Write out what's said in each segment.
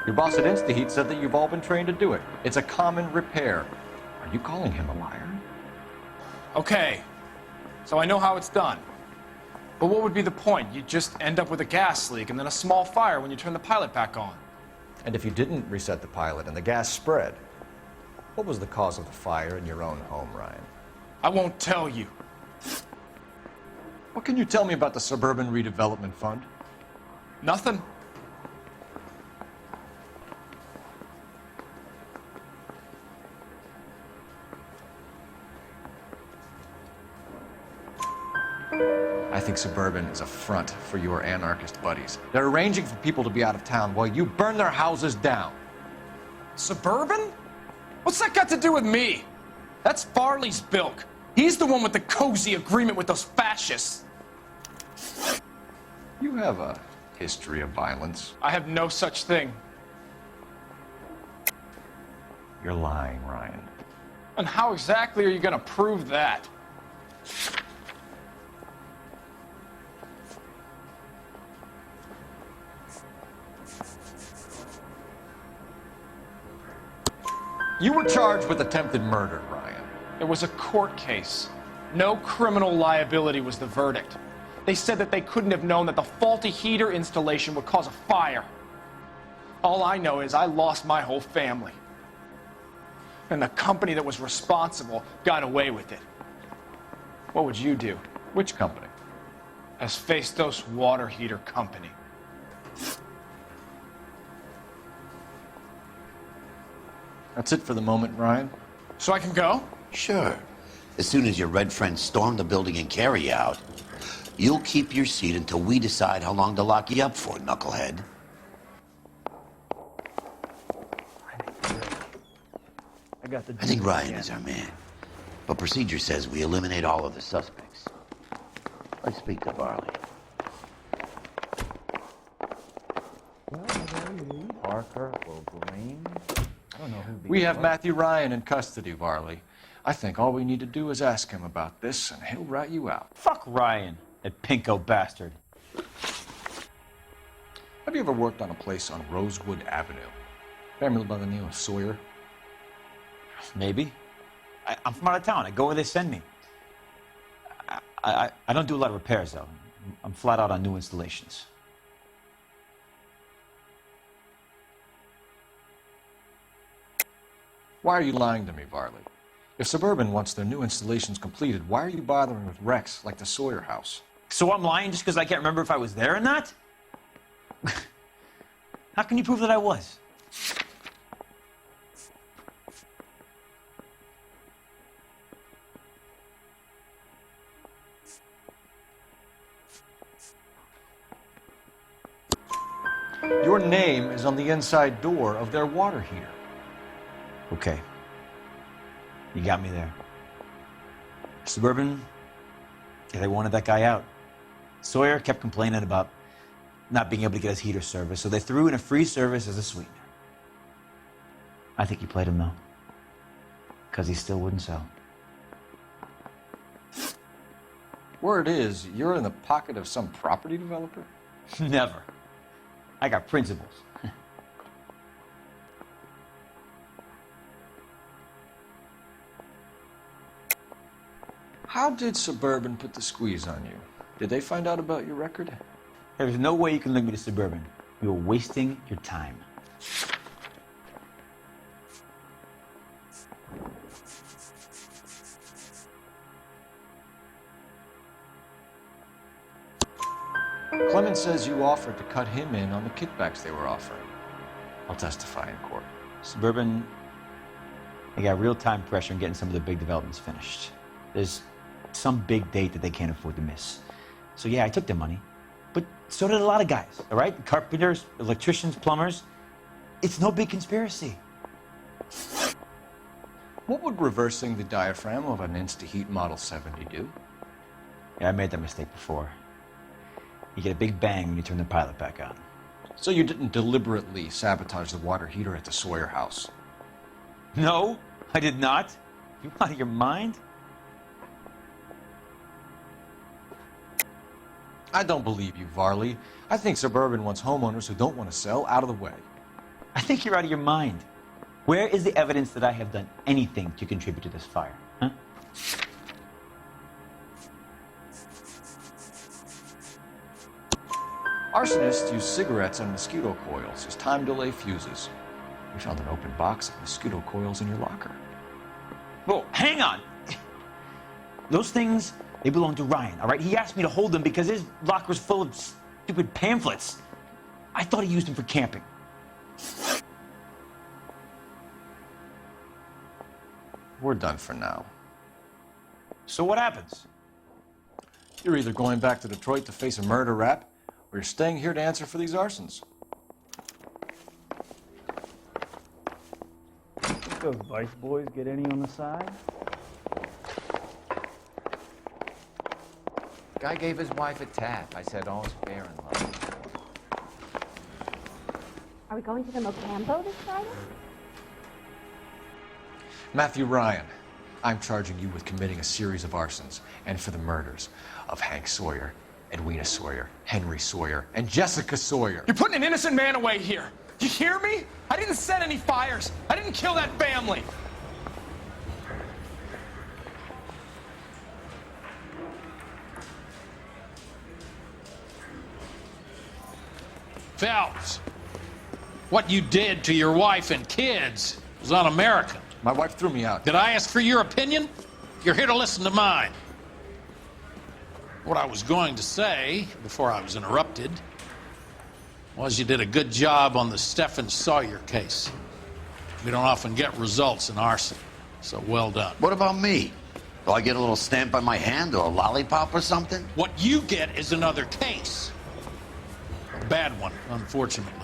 Your boss at InstaHeat said that you've all been trained to do it. It's a common repair. Are you calling him a liar? Okay, so I know how it's done. But what would be the point? You just end up with a gas leak and then a small fire when you turn the pilot back on. And if you didn't reset the pilot and the gas spread, what was the cause of the fire in your own home, Ryan? I won't tell you. What can you tell me about the Suburban Redevelopment Fund? Nothing. I think Suburban is a front for your anarchist buddies. They're arranging for people to be out of town while you burn their houses down. Suburban? What's that got to do with me? That's Varley's bilk. He's the one with the cozy agreement with those fascists. You have a history of violence. I have no such thing. You're lying, Ryan. And how exactly are you going to prove that? You were charged with attempted murder, Ryan. It was a court case. No criminal liability was the verdict. They said that they couldn't have known that the faulty heater installation would cause a fire. All I know is I lost my whole family. And the company that was responsible got away with it. What would you do? Which company? Hephaestus Water Heater Company. That's it for the moment, Ryan. So I can go? Sure. As soon as your red friends storm the building and carry out, you'll keep your seat until we decide how long to lock you up for, knucklehead. I think Ryan is our man. But procedure says we eliminate all of the suspects. Let's speak to Varley. Parker or Green? I don't know who We have Matthew Ryan in custody, Varley. I think all we need to do is ask him about this, and he'll rat you out. Fuck Ryan, that pinko bastard. Have you ever worked on a place on Rosewood Avenue? Family by the name of Sawyer? Maybe. I'm from out of town. I go where they send me. I don't do a lot of repairs, though. I'm flat out on new installations. Why are you lying to me, Varley? If Suburban wants their new installations completed, why are you bothering with wrecks like the Sawyer house? So I'm lying just because I can't remember if I was there or not? How can you prove that I was? Your name is on the inside door of their water heater. Okay. You got me there. Suburban, yeah, they wanted that guy out. Sawyer kept complaining about not being able to get his heater service, so they threw in a free service as a sweetener. I think he played him, though, because he still wouldn't sell. Word is, you're in the pocket of some property developer? Never. I got principles. How did Suburban put the squeeze on you? Did they find out about your record? There's no way you can link me to Suburban. You're wasting your time. Clemens says you offered to cut him in on the kickbacks they were offering. I'll testify in court. Suburban, they got real-time pressure on getting some of the big developments finished. There's some big date that they can't afford to miss. So yeah, I took their money, but so did a lot of guys, all right? Carpenters, electricians, plumbers. It's no big conspiracy. What would reversing the diaphragm of an InstaHeat Model 70 do? Yeah, I made that mistake before. You get a big bang when you turn the pilot back on. So you didn't deliberately sabotage the water heater at the Sawyer house? No, I did not. You out of your mind? I don't believe you, Varley. I think Suburban wants homeowners who don't want to sell out of the way. I think you're out of your mind. Where is the evidence that I have done anything to contribute to this fire? Huh? Arsonists use cigarettes and mosquito coils as time delay fuses. We found an open box of mosquito coils in your locker. Whoa, hang on. Those things, they belong to Ryan, all right? He asked me to hold them because his locker's full of stupid pamphlets. I thought he used them for camping. We're done for now. So what happens? You're either going back to Detroit to face a murder rap, or you're staying here to answer for these arsons. Those Vice boys get any on the side? Guy gave his wife a tap. I said all's fair in love. Are we going to the Mocambo this Friday? Matthew Ryan, I'm charging you with committing a series of arsons and for the murders of Hank Sawyer, Edwina Sawyer, Henry Sawyer, and Jessica Sawyer. You're putting an innocent man away here. You hear me? I didn't set any fires. I didn't kill that family. Phelps, what you did to your wife and kids was un-American. My wife threw me out. Did I ask for your opinion? You're here to listen to mine. What I was going to say, before I was interrupted, was you did a good job on the Stephen Sawyer case. We don't often get results in arson, so well done. What about me? Do I get a little stamp on my hand or a lollipop or something? What you get is another case. A bad one, unfortunately.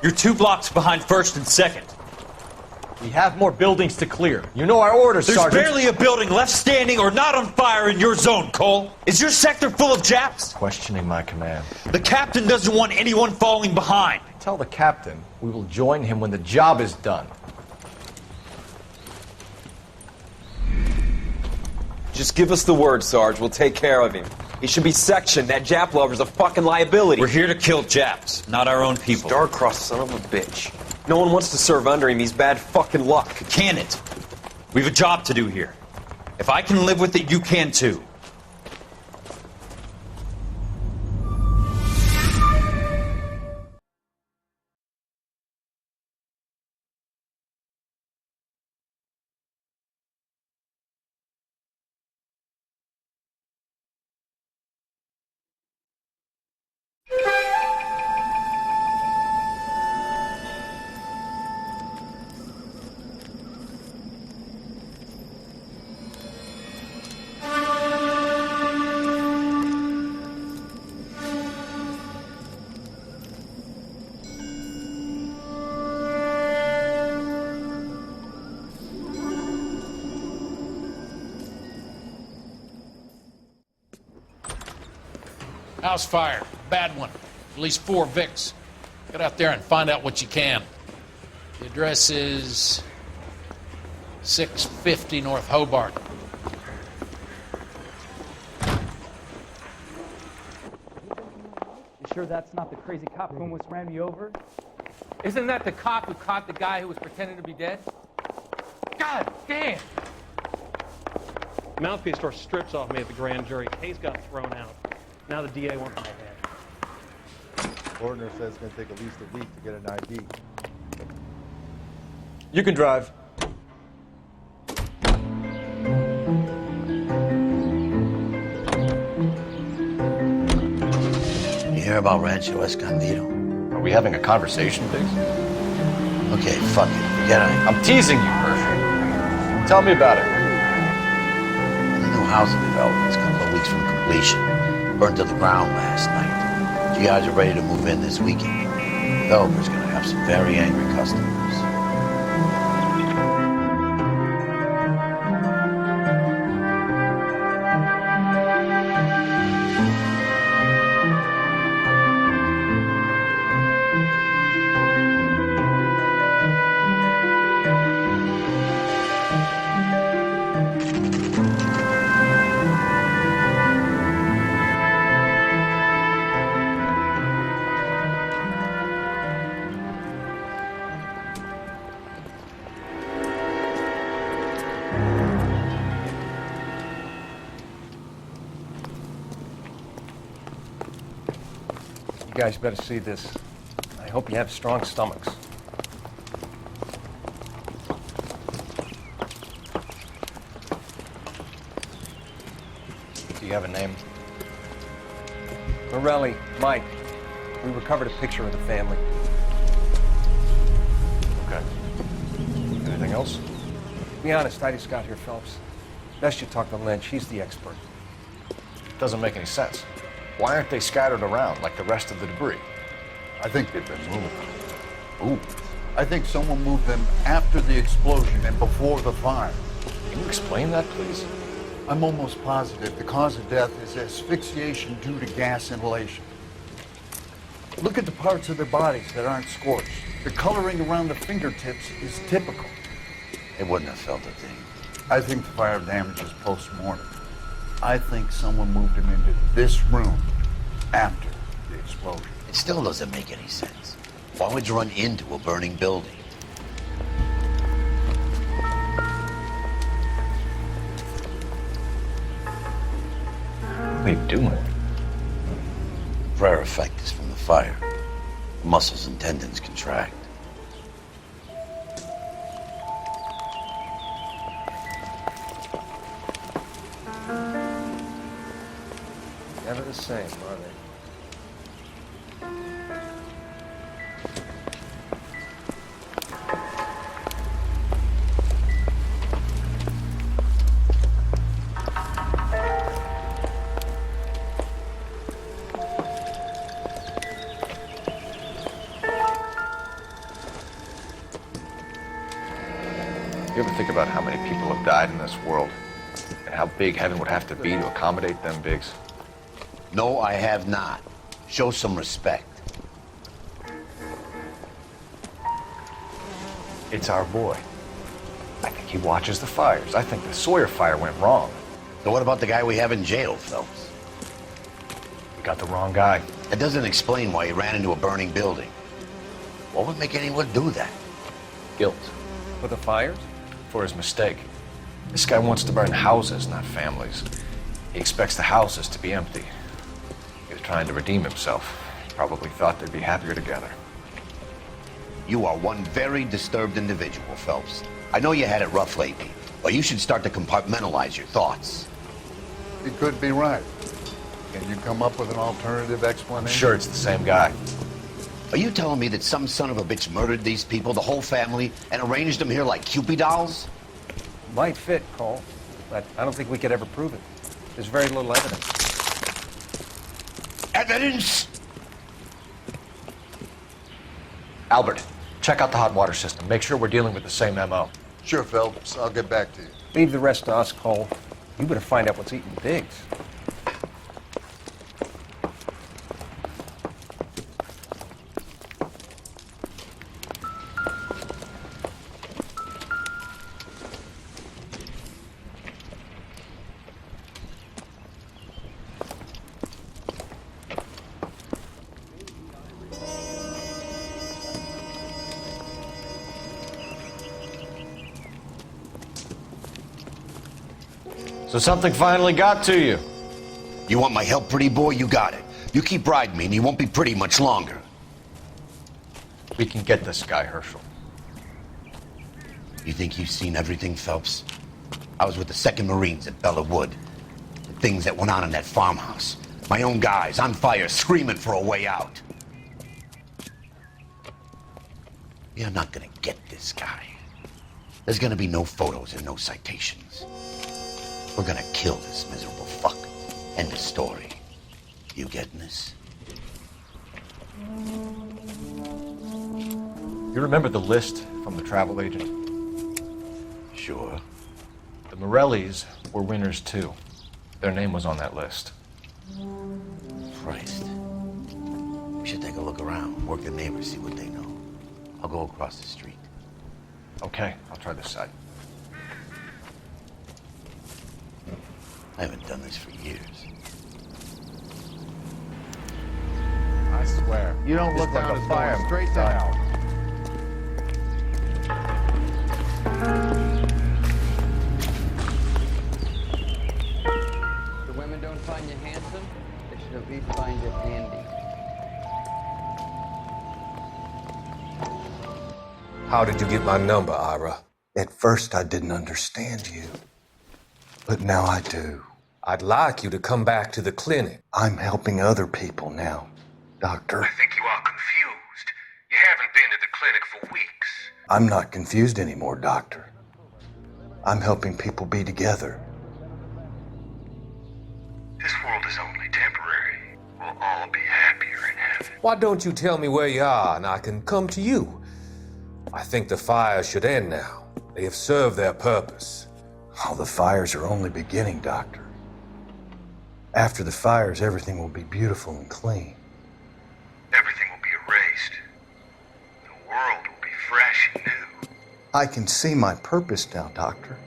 You're 2 blocks behind 1st and 2nd. We have more buildings to clear. You know our orders, There's Sergeant. barely a building left standing or not on fire in your zone, Cole. Is your sector full of Japs? Questioning my command. The captain doesn't want anyone falling behind. Tell the captain we will join him when the job is done. Just give us the word, Sarge. We'll take care of him. He should be sectioned. That Jap lover's a fucking liability. We're here to kill Japs, not our own people. Star-crossed son of a bitch. No one wants to serve under him. He's bad fucking luck. Can it? We have a job to do here. If I can live with it, you can too. House fire. Bad one. At least 4 Vicks. Get out there and find out what you can. The address is 650 North Hobart. You sure that's not the crazy cop who almost ran me over? Isn't that the cop who caught the guy who was pretending to be dead? God damn! Mouthpiece tore strips off me at the grand jury. Case got thrown out. Now the DA wants my head. Coroner says it's going to take at least a week to get an ID. You can drive. You hear about Rancho Escondido? Are we having a conversation, Biggs? Okay, fuck it. Forget it. I'm teasing you, Murphy. Tell me about it. The new housing development's a couple of weeks from completion. Burned to the ground last night. GIs are ready to move in this weekend. The developer's gonna have some very angry customers. You guys better see this. I hope you have strong stomachs. Do you have a name? Morelli, Mike. We recovered a picture of the family. Okay. Anything else? Be honest, I just got here, Phelps. Best you talk to Lynch. He's the expert. Doesn't make any sense. Why aren't they scattered around like the rest of the debris? I think they've been moved. Ooh. I think someone moved them after the explosion and before the fire. Can you explain that, please? I'm almost positive the cause of death is asphyxiation due to gas inhalation. Look at the parts of their bodies that aren't scorched. The coloring around the fingertips is typical. They wouldn't have felt a thing. I think the fire damage is post-mortem. I think someone moved him into this room after the explosion. It still doesn't make any sense. Why would you run into a burning building? What are you doing? Prayer effect is from the fire. Muscles and tendons contract. Never the same, are they? You ever think about how many people have died in this world? And how big heaven would have to be to accommodate them, Biggs? No, I have not. Show some respect. It's our boy. I think he watches the fires. I think the Sawyer fire went wrong. So what about the guy we have in jail, Phelps? We got the wrong guy. That doesn't explain why he ran into a burning building. What would make anyone do that? Guilt. For the fires? For his mistake. This guy wants to burn houses, not families. He expects the houses to be empty. He was trying to redeem himself. Probably thought they'd be happier together. You are one very disturbed individual, Phelps. I know you had it rough lately, but you should start to compartmentalize your thoughts. You could be right. Can you come up with an alternative explanation? I'm sure it's the same guy. Are you telling me that some son of a bitch murdered these people, the whole family, and arranged them here like Cupid dolls? Might fit, Cole, but I don't think we could ever prove it. There's very little evidence. Evidence? Albert, check out the hot water system. Make sure we're dealing with the same MO. Sure, Phelps. I'll get back to you. Leave the rest to us, Cole. You better find out what's eating Biggs. So something finally got to you. You want my help, pretty boy? You got it. You keep riding me and you won't be pretty much longer. We can get this guy, Herschel. You think you've seen everything, Phelps? I was with the 2nd Marines at Bella Wood. The things that went on in that farmhouse. My own guys on fire, screaming for a way out. You're not gonna get this guy. There's gonna be no photos and no citations. We're gonna kill this miserable fuck. End of story. You getting this? You remember the list from the travel agent? Sure. The Morellis were winners too. Their name was on that list. Christ. We should take a look around, work the neighbors, see what they know. I'll go across the street. Okay, I'll try this side. I haven't done this for years. I swear. You don't look like a fireman. Straight to hell. The women don't find you handsome, they should at least find you handy. How did you get my number, Ira? At first, I didn't understand you. But now I do. I'd like you to come back to the clinic. I'm helping other people now, Doctor. I think you are confused. You haven't been to the clinic for weeks. I'm not confused anymore, Doctor. I'm helping people be together. This world is only temporary. We'll all be happier in heaven. Why don't you tell me where you are and I can come to you? I think the fires should end now. They have served their purpose. Oh, the fires are only beginning, Doctor. After the fires, everything will be beautiful and clean. Everything will be erased. The world will be fresh and new. I can see my purpose now, Doctor.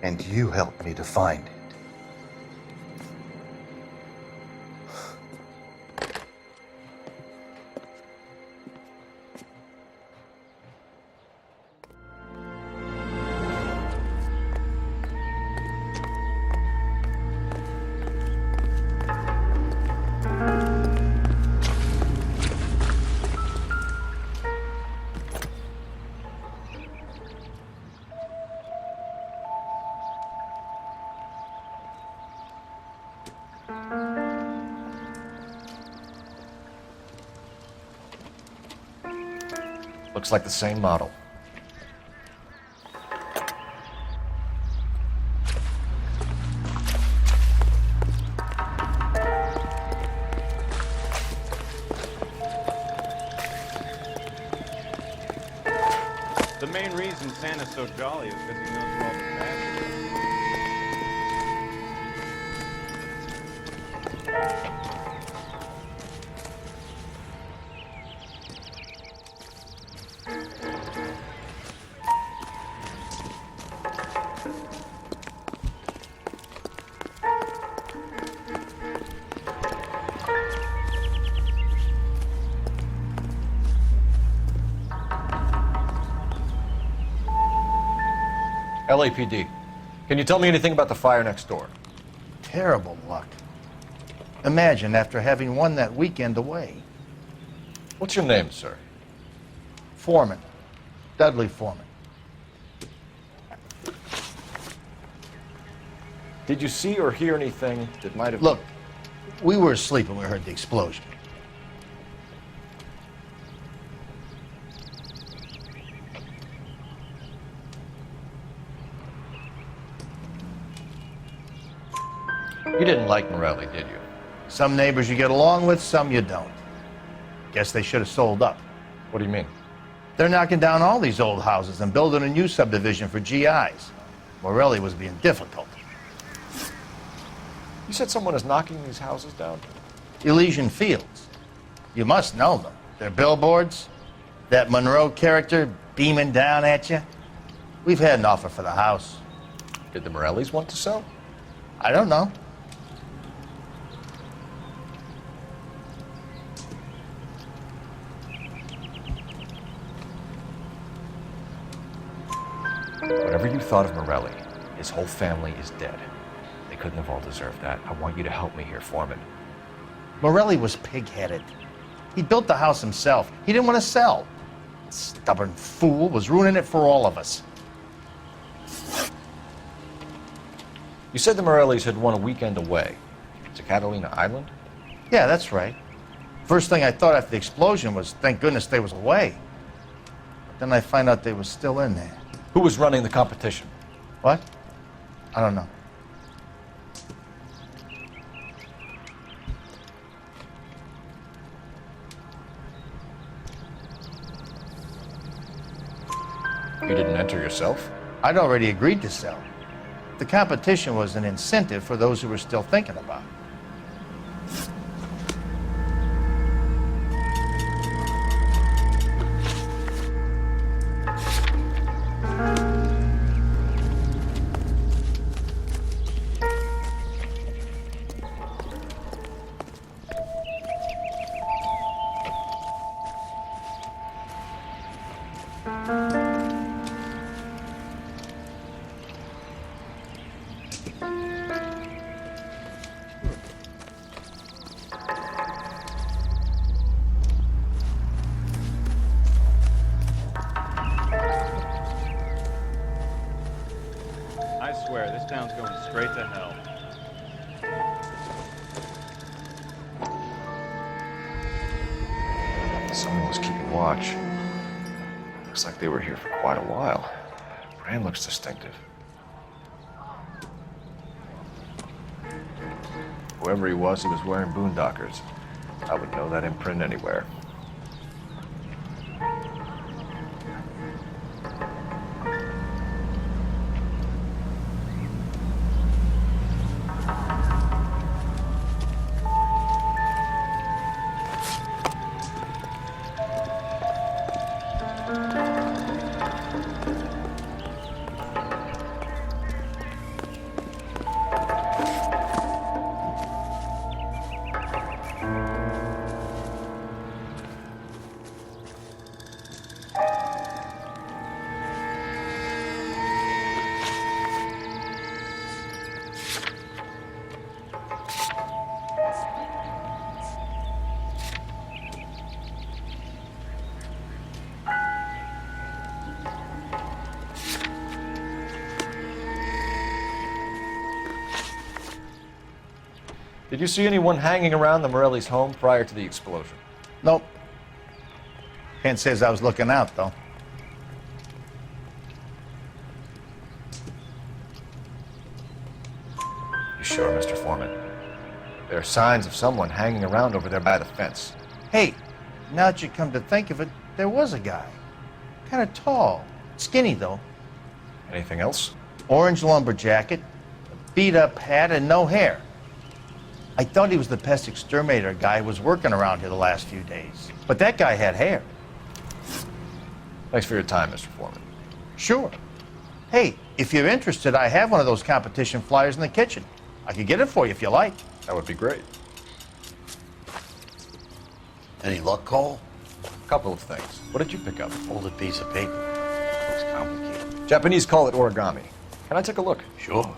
And you helped me to find it. Looks like the same model. The main reason Santa's so jolly is because he knows where all the trash is. LAPD. Can you tell me anything about the fire next door? Terrible luck. Imagine after having won that weekend away. What's your name, sir? Foreman. Dudley Foreman. Did you see or hear anything that might have... Look, we were asleep when we heard the explosion. You didn't like Morelli, did you? Some neighbors you get along with, some you don't. Guess they should have sold up. What do you mean? They're knocking down all these old houses and building a new subdivision for GIs. Morelli was being difficult. You said someone is knocking these houses down? Elysian Fields. You must know them. Their billboards, that Monroe character beaming down at you. We've had an offer for the house. Did the Morellis want to sell? I don't know. Whatever you thought of Morelli, his whole family is dead. They couldn't have all deserved that. I want you to help me here, Foreman. Morelli was pig-headed. He built the house himself. He didn't want to sell. Stubborn fool was ruining it for all of us. You said the Morellis had won a weekend away to Catalina Island? Yeah, that's right. First thing I thought after the explosion was, thank goodness they was away. But then I find out they was still in there. Who was running the competition? What? I don't know. You didn't enter yourself? I'd already agreed to sell. The competition was an incentive for those who were still thinking about it. I swear, this town's going straight to hell. Someone was keeping watch. Looks like they were here for quite a while. Brand looks distinctive. Whoever he was wearing boondockers. I would know that imprint anywhere. Did you see anyone hanging around the Morellis' home prior to the explosion? Nope. Can't say as I was looking out, though. You sure, Mr. Foreman? There are signs of someone hanging around over there by the fence. Hey, now that you come to think of it, there was a guy. Kind of tall. Skinny, though. Anything else? Orange lumber jacket, a beat-up hat, and no hair. I thought he was the pest exterminator guy who was working around here the last few days. But that guy had hair. Thanks for your time, Mr. Foreman. Sure. Hey, if you're interested, I have one of those competition flyers in the kitchen. I could get it for you if you like. That would be great. Any luck, Cole? A couple of things. What did you pick up? Folded piece of paper. Looks complicated. Japanese call it origami. Can I take a look? Sure.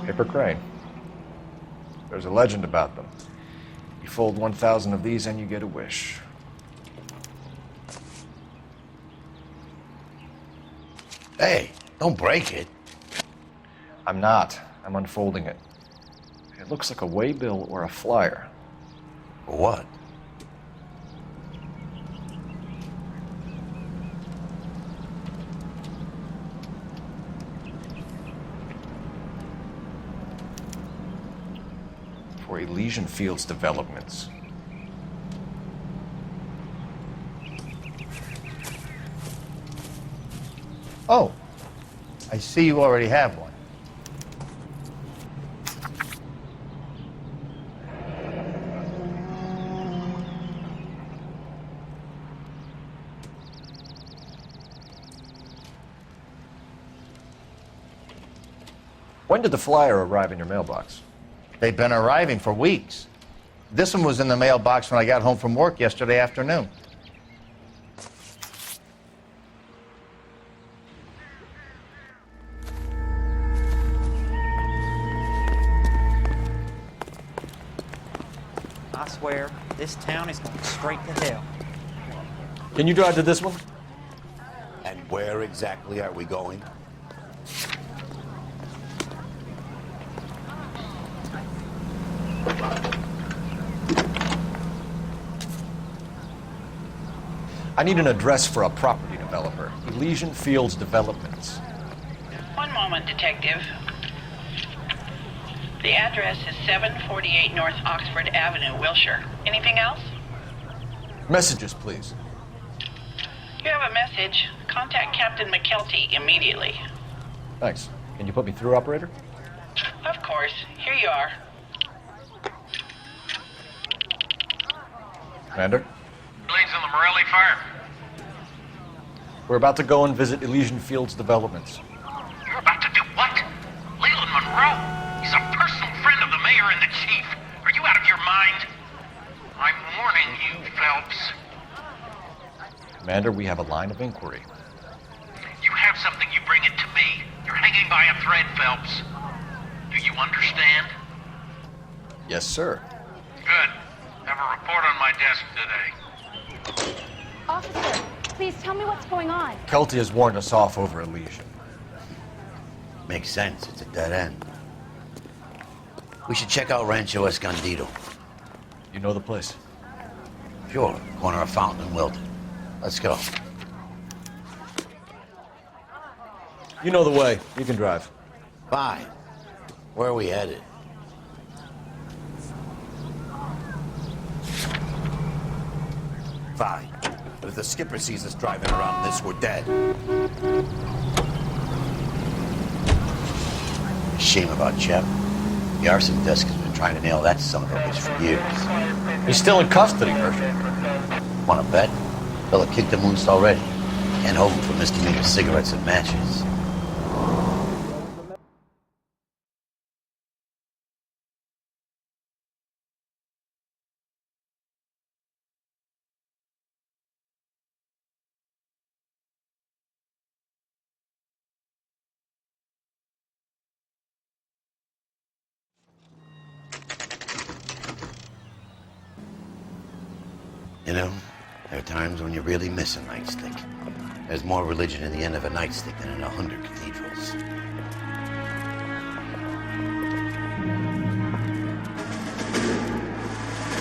Paper crane. There's a legend about them. You fold 1,000 of these and you get a wish. Hey, don't break it. I'm not. I'm unfolding it. It looks like a waybill or a flyer. For what? For Elysian Fields developments. Oh, I see you already have one. When did the flyer arrive in your mailbox? They've been arriving for weeks. This one was in the mailbox when I got home from work yesterday afternoon. swear, this town is going straight to hell. Can you drive to this one? And where exactly are we going? I need an address for a property developer. Elysian Fields Developments. One moment, Detective. The address is 748 North Oxford Avenue, Wilshire. Anything else? Messages, please. You have a message. Contact Captain McKelty immediately. Thanks. Can you put me through, operator? Of course. Here you are. Commander? Blades on the Morelli fire. We're about to go and visit Elysian Fields Developments. You're about to do what? Leland Monroe? He's a personal friend of the mayor and the chief. Are you out of your mind? I'm warning you, Phelps. Commander, we have a line of inquiry. You have something, you bring it to me. You're hanging by a thread, Phelps. Do you understand? Yes, sir. Good. Have a report on my desk today. Officer, please tell me what's going on. Kelty has warned us off over Elysian. Makes sense. It's a dead end. We should check out Rancho Escondido. You know the place? Sure. Corner of Fountain and Wilton. Let's go. You know the way. You can drive. Fine. Where are we headed? Fine. But if the skipper sees us driving around this, we're dead. Shame about Shep. The arson desk has been trying to nail that son of a bitch for years. He's still in custody, Herschel. Wanna bet? Fella kicked him loose already. Can't hold him for misdemeanor cigarettes and matches. You know, there are times when you really miss a nightstick. There's more religion in the end of a nightstick than in 100 cathedrals.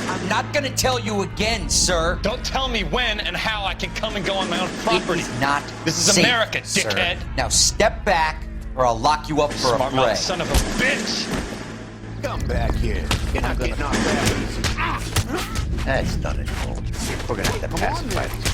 I'm not gonna tell you again, sir. Don't tell me when and how I can come and go on my own property. It is not This is safe, America, sir. dickhead. Now step back, or I'll lock you up for a Smart mouth fray. son of a bitch. Come back here. You're not getting off that easy. That's done it, Cole. We're gonna have to pacify these.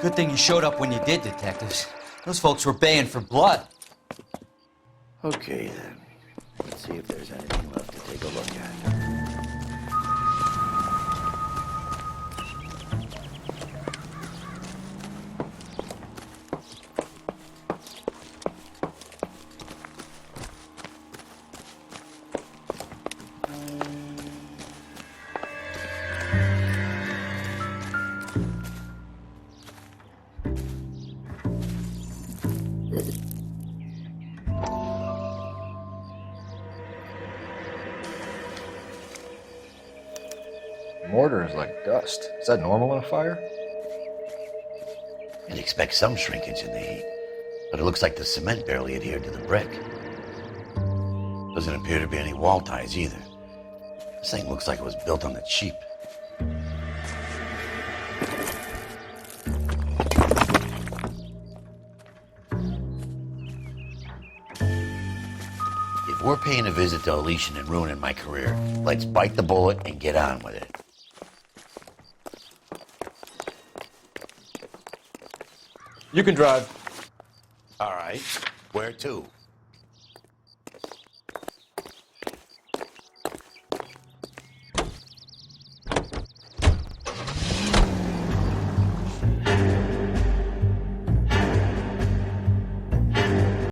Good thing you showed up when you did, detectives. Those folks were baying for blood. Okay, then. Let's see if there's anything left to take a look at. Mortar is like dust. Is that normal on a fire? You'd expect some shrinkage in the heat, but it looks like the cement barely adhered to the brick. Doesn't appear to be any wall ties either. This thing looks like it was built on the cheap. If we're paying a visit to Elysian and ruining my career, let's bite the bullet and get on with it. You can drive. All right. Where to?